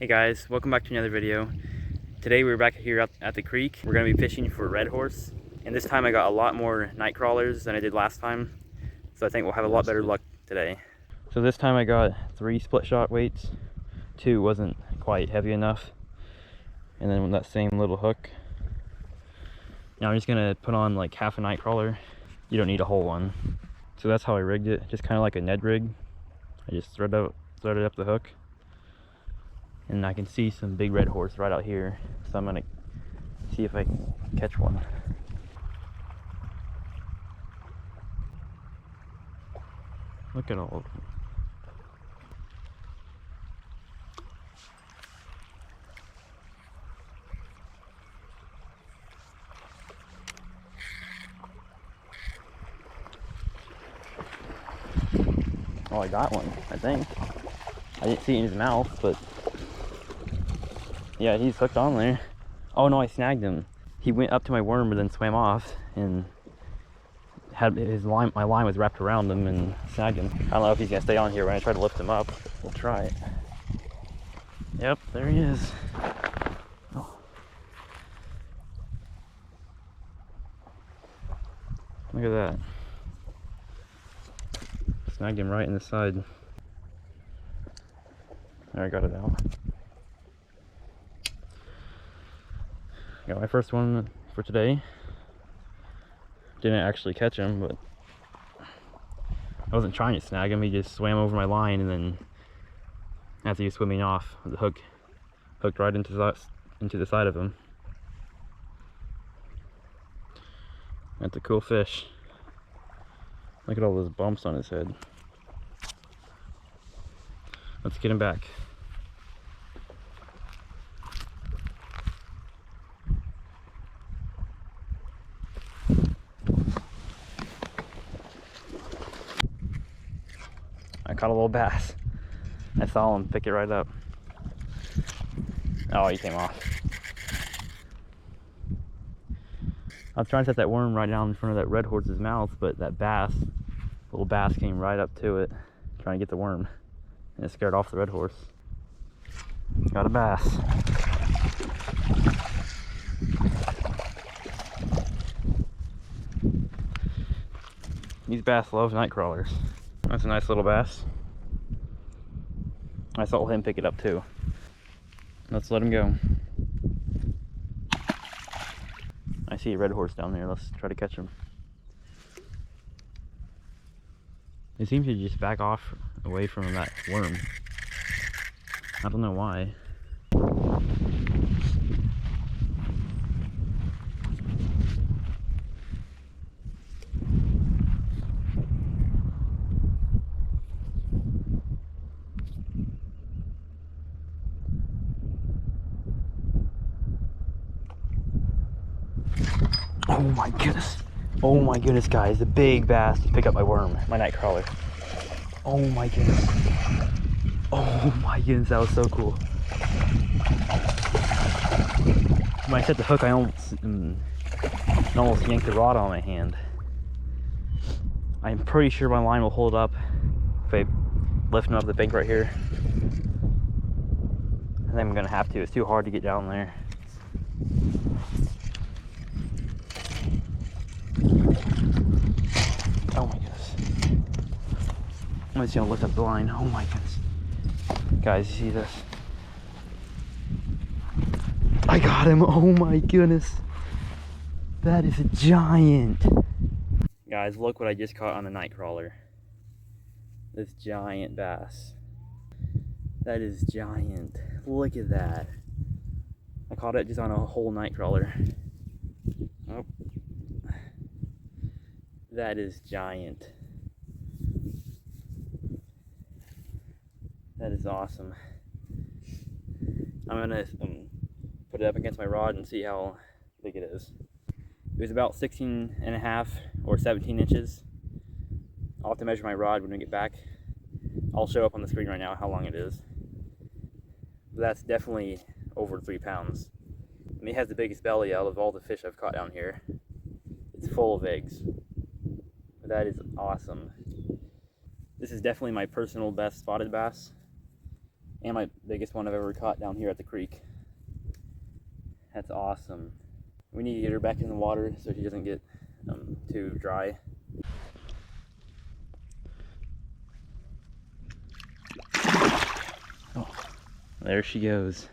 Hey guys, welcome back to another video. Today we're back here at the creek. We're going to be fishing for red horse. And this time I got a lot more night crawlers than I did last time. So I think we'll have a lot better luck today. So this time I got 3 split shot weights. 2 wasn't quite heavy enough. And then with that same little hook. Now I'm just going to put on like half a night crawler. You don't need a whole one. So that's how I rigged it. Just kind of like a Ned rig. I just threaded up the hook. And I can see some big red horse right out here, so I'm gonna see if I can catch one. Look at all of them. Oh, I got one, I think. I didn't see it in his mouth, but yeah, he's hooked on there. Oh no, I snagged him. He went up to my worm and then swam off and had his line, my line was wrapped around him and snagged him. I don't know if he's gonna stay on here when I try to lift him up. We'll try it. Yep, there he is. Oh. Look at that. Snagged him right in the side. There, I got it out. Got my first one for today. Didn't actually catch him, but I wasn't trying to snag him. He just swam over my line, and then as he was swimming off, the hook hooked right into the side of him. That's a cool fish. Look at all those bumps on his head. Let's get him back. I caught a little bass. I saw him pick it right up. Oh, he came off. I was trying to set that worm right down in front of that red horse's mouth, but that little bass came right up to it, trying to get the worm. And it scared off the red horse. Got a bass. These bass love night crawlers. That's a nice little bass. I saw him pick it up too. Let's let him go. I see a red horse down there. Let's try to catch him. They seem to just back off away from that worm. I don't know why. Oh my goodness. Oh my goodness, guys. The big bass just picked up my worm, my night crawler. Oh my goodness. Oh my goodness, that was so cool. When I set the hook, I almost yanked the rod on my hand. I'm pretty sure my line will hold up if I lift him up the bank right here. I think I'm gonna have to. It's too hard to get down there. Oh my goodness. I'm just gonna lift up the line. Oh my goodness. Guys, you see this? I got him. Oh my goodness. That is a giant. Guys, look what I just caught on the night crawler. This giant bass. That is giant. Look at that. I caught it just on a whole night crawler. Oh. That is giant. That is awesome. I'm gonna put it up against my rod and see how big it is. It was about 16 and a half or 17 inches. I'll have to measure my rod when we get back. I'll show up on the screen right now how long it is. But that's definitely over 3 pounds. I mean, it has the biggest belly out of all the fish I've caught down here. It's full of eggs. That is awesome. This is definitely my personal best spotted bass. And my biggest one I've ever caught down here at the creek. That's awesome. We need to get her back in the water so she doesn't get too dry. Oh, there she goes.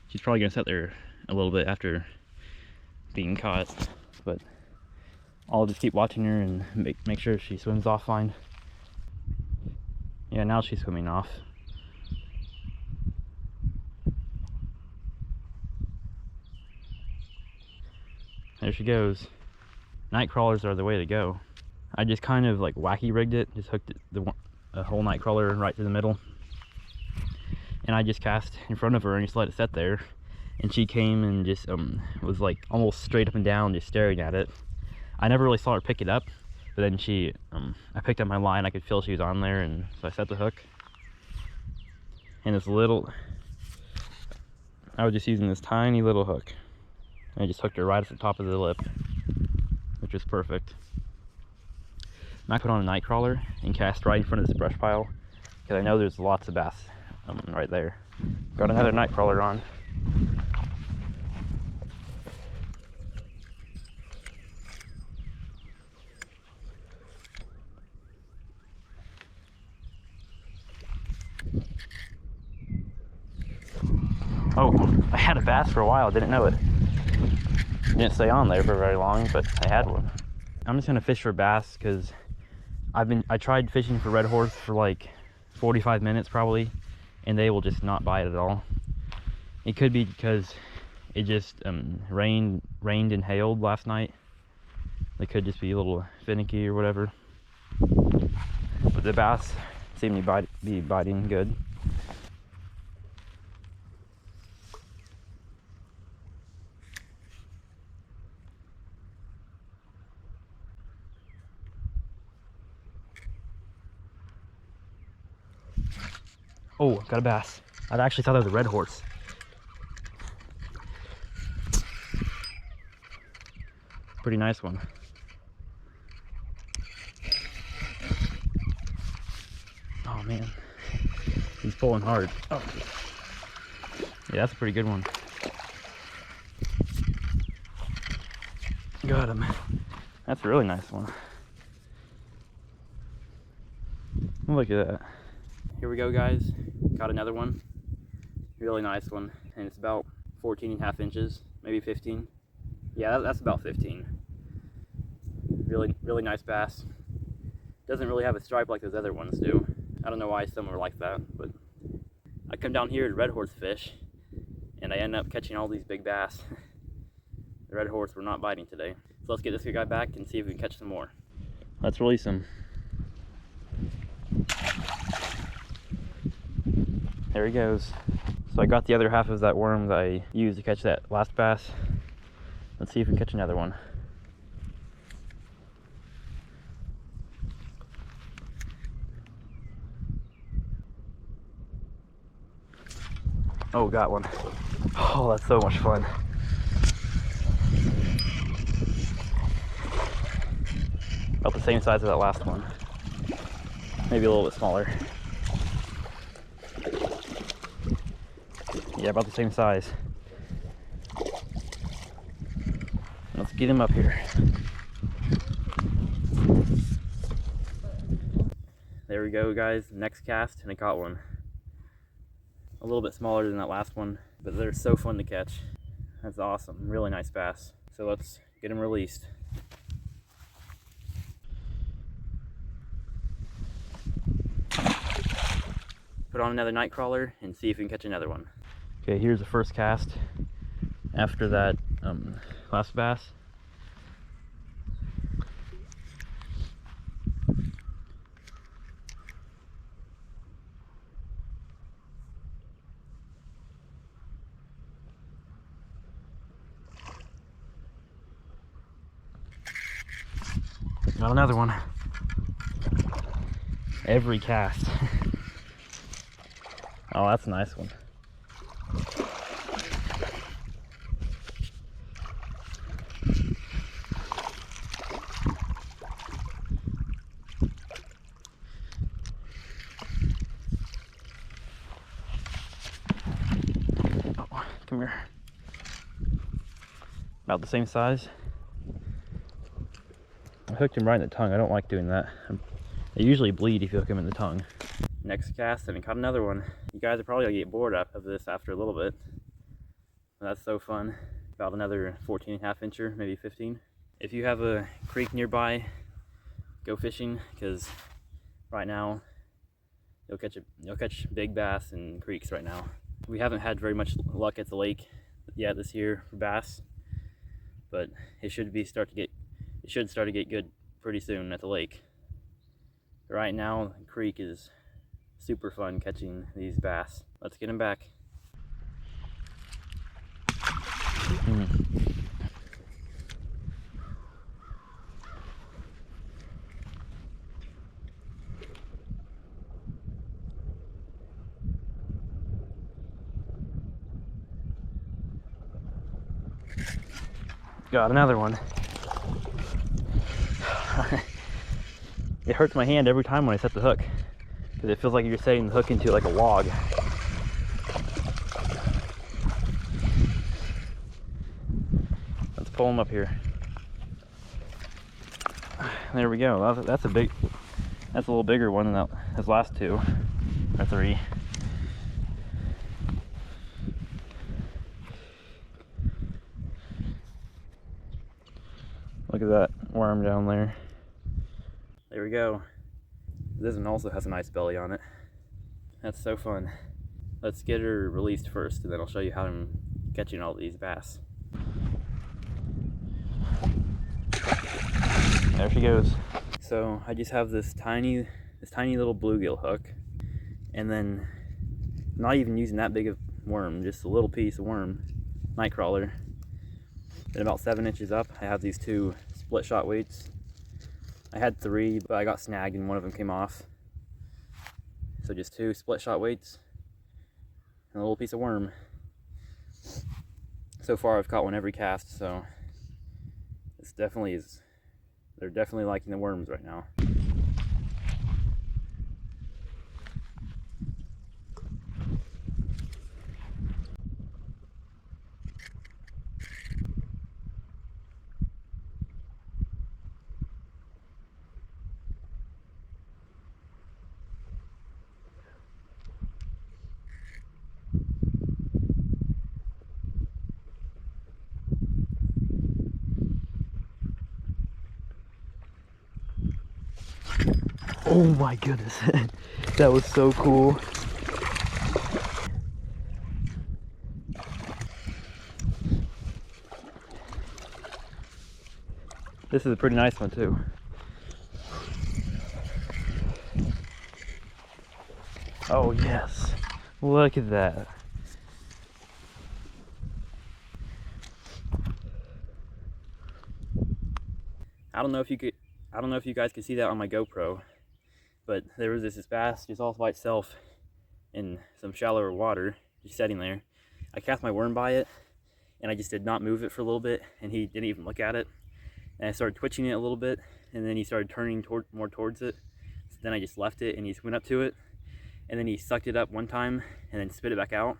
She's probably gonna sit there a little bit after being caught, but I'll just keep watching her and make sure she swims off fine. Yeah, now she's swimming off. There she goes. Night crawlers are the way to go. I just kind of like wacky rigged it, just hooked a whole night crawler right to the middle. And I just cast in front of her and just let it sit there. And she came and just was like almost straight up and down, just staring at it. I never really saw her pick it up, but then I picked up my line, I could feel she was on there, and so I set the hook. And this I was just using this tiny little hook. And I just hooked her right at the top of the lip, which was perfect. And I put on a night crawler and cast right in front of this brush pile, because I know there's lots of bass right there. Got another night crawler on. Oh, I had a bass for a while, didn't know it. Didn't stay on there for very long, but I had one. I'm just gonna fish for bass because I tried fishing for red horse for like 45 minutes probably, and they will just not bite at all. It could be because it just rained and hailed last night. They could just be a little finicky or whatever. But the bass seem to be biting good. Oh, got a bass. I actually thought that was a red horse. Pretty nice one. Oh man, he's pulling hard. Oh. Yeah, that's a pretty good one. Got him. That's a really nice one. Look at that. Here we go, guys. Got another one. Really nice one. And it's about 14.5 inches, maybe 15. Yeah, that's about 15. Really nice bass. Doesn't really have a stripe like those other ones do. I don't know why some are like that, but I come down here to red horse fish, and I end up catching all these big bass. The red horse were not biting today. So let's get this guy back and see if we can catch some more. Let's release him. There he goes. So I got the other half of that worm that I used to catch that last bass. Let's see if we can catch another one. Oh, got one. Oh, that's so much fun. About the same size as that last one. Maybe a little bit smaller. Yeah, about the same size. Let's get him up here. There we go, guys. Next cast, and I caught one. A little bit smaller than that last one, but they're so fun to catch. That's awesome. Really nice bass. So let's get him released. Put on another night crawler and see if we can catch another one. Okay, here's the first cast after that last bass. Got another one. Every cast. Oh, that's a nice one. about the same size. I hooked him right in the tongue. I don't like doing that. They usually bleed if you hook him in the tongue. Next cast, and we caught another one. You guys are probably gonna get bored of this after a little bit. That's so fun. About another 14.5 incher, maybe 15. If you have a creek nearby, go fishing, because right now you'll catch big bass in creeks right now. We haven't had very much luck at the lake yet this year for bass, but it should start to get good pretty soon at the lake. Right now, the creek is super fun catching these bass. Let's get them back. Got another one. It hurts my hand every time when I set the hook, because it feels like you're setting the hook into like a log. Let's pull him up here. There we go. That's a little bigger one than those last two or three. Look at that worm down there. There we go. This one also has a nice belly on it. That's so fun. Let's get her released first, and then I'll show you how I'm catching all these bass. There she goes. So I just have this tiny little bluegill hook, and then not even using that big of worm, just a little piece of worm, night crawler. Then about 7 inches up, I have these two split shot weights. I had 3, but I got snagged and one of them came off. So just 2 split shot weights and a little piece of worm. So far I've caught one every cast, so they're definitely liking the worms right now. Oh my goodness, that was so cool. This is a pretty nice one too. Oh yes, look at that. I don't know if you guys can see that on my GoPro, but there was this bass just all by itself in some shallower water, just sitting there. I cast my worm by it, and I just did not move it for a little bit, and he didn't even look at it. And I started twitching it a little bit, and then he started turning more towards it. So then I just left it, and he just went up to it, and then he sucked it up one time, and then spit it back out.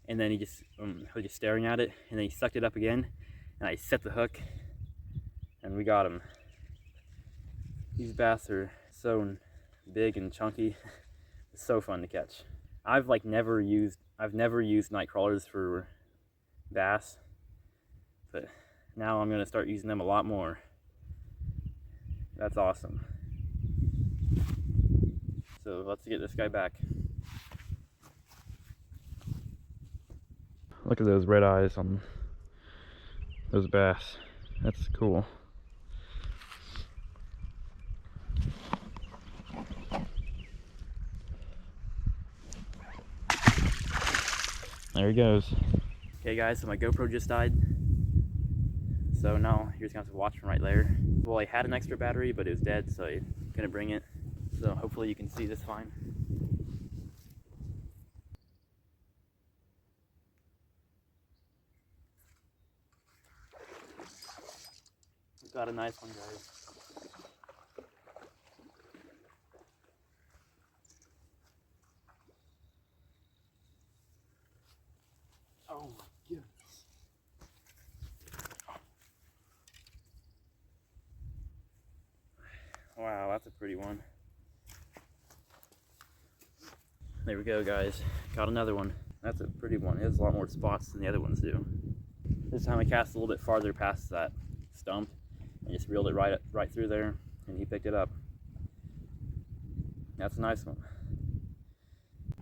And then he just was just staring at it, and then he sucked it up again, and I set the hook, and we got him. These bass are so big and chunky. It's so fun to catch. I've never used night crawlers for bass, but now I'm gonna start using them a lot more. That's awesome. So let's get this guy back. Look at those red eyes on those bass. That's cool. There he goes. Okay guys, so my GoPro just died. So now you're just gonna have to watch from right there. Well, I had an extra battery, but it was dead, so I couldn't bring it. So hopefully you can see this fine. We've got a nice one, guys. Oh my goodness. Wow, that's a pretty one. There we go, guys. Got another one. That's a pretty one. It has a lot more spots than the other ones do. This time I cast a little bit farther past that stump and just reeled it right through there, and he picked it up. That's a nice one.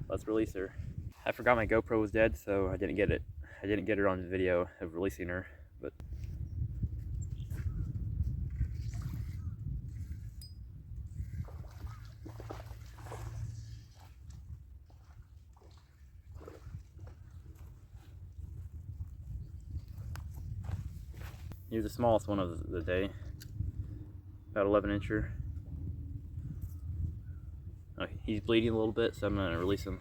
Let's release her. I forgot my GoPro was dead, so I didn't get her on video of releasing her, but here's the smallest one of the day, about 11-incher. Oh, he's bleeding a little bit, so I'm gonna release him.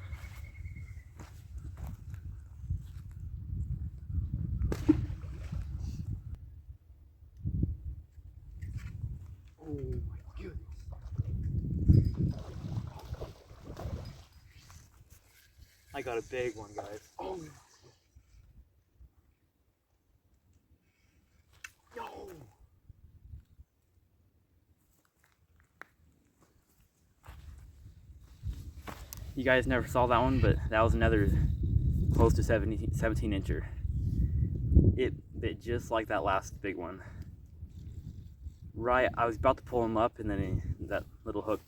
Oh my goodness. I got a big one, guys. Oh no. You guys never saw that one, but that was another close to 17-incher. It bit just like that last big one. Right, I was about to pull him up, and then that little hook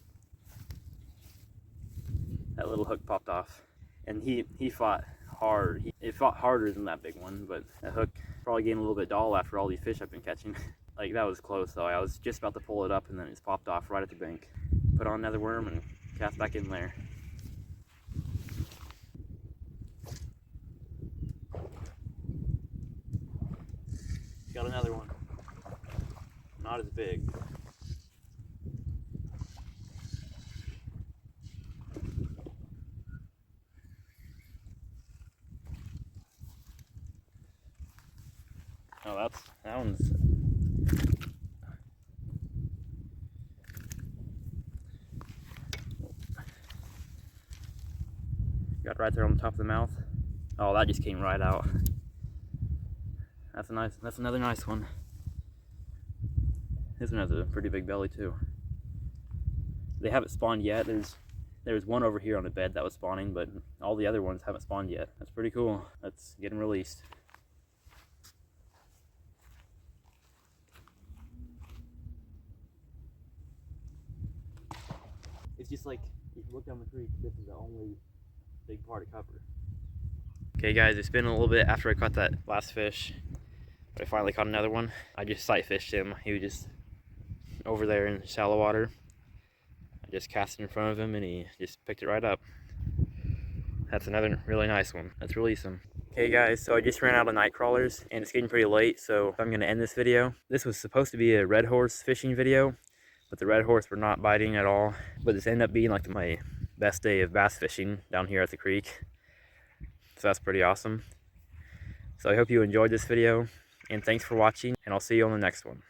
popped off, and he fought hard. It fought harder than that big one, but that hook probably getting a little bit dull after all these fish I've been catching. Like, that was close though. I was just about to pull it up, and then it just popped off right at the bank. Put on another worm and cast back in there. Got another one. Not as big. Oh, that one's. Got right there on the top of the mouth. Oh, that just came right out. That's another nice one. This one has a pretty big belly too. They haven't spawned yet. There's one over here on the bed that was spawning, but all the other ones haven't spawned yet. That's pretty cool. Let's get them released. It's just like, if you look down the creek, this is the only big part of cover. Okay guys, it's been a little bit after I caught that last fish, but I finally caught another one. I just sight fished him. He was just over there in shallow water. I just cast it in front of him and he just picked it right up. That's another really nice one. Let's release him. Okay guys, so I just ran out of night crawlers and it's getting pretty late, so I'm gonna end this video. This was supposed to be a red horse fishing video, but the red horse were not biting at all. But this ended up being like my best day of bass fishing down here at the creek. So that's pretty awesome. So I hope you enjoyed this video, and thanks for watching, and I'll see you on the next one.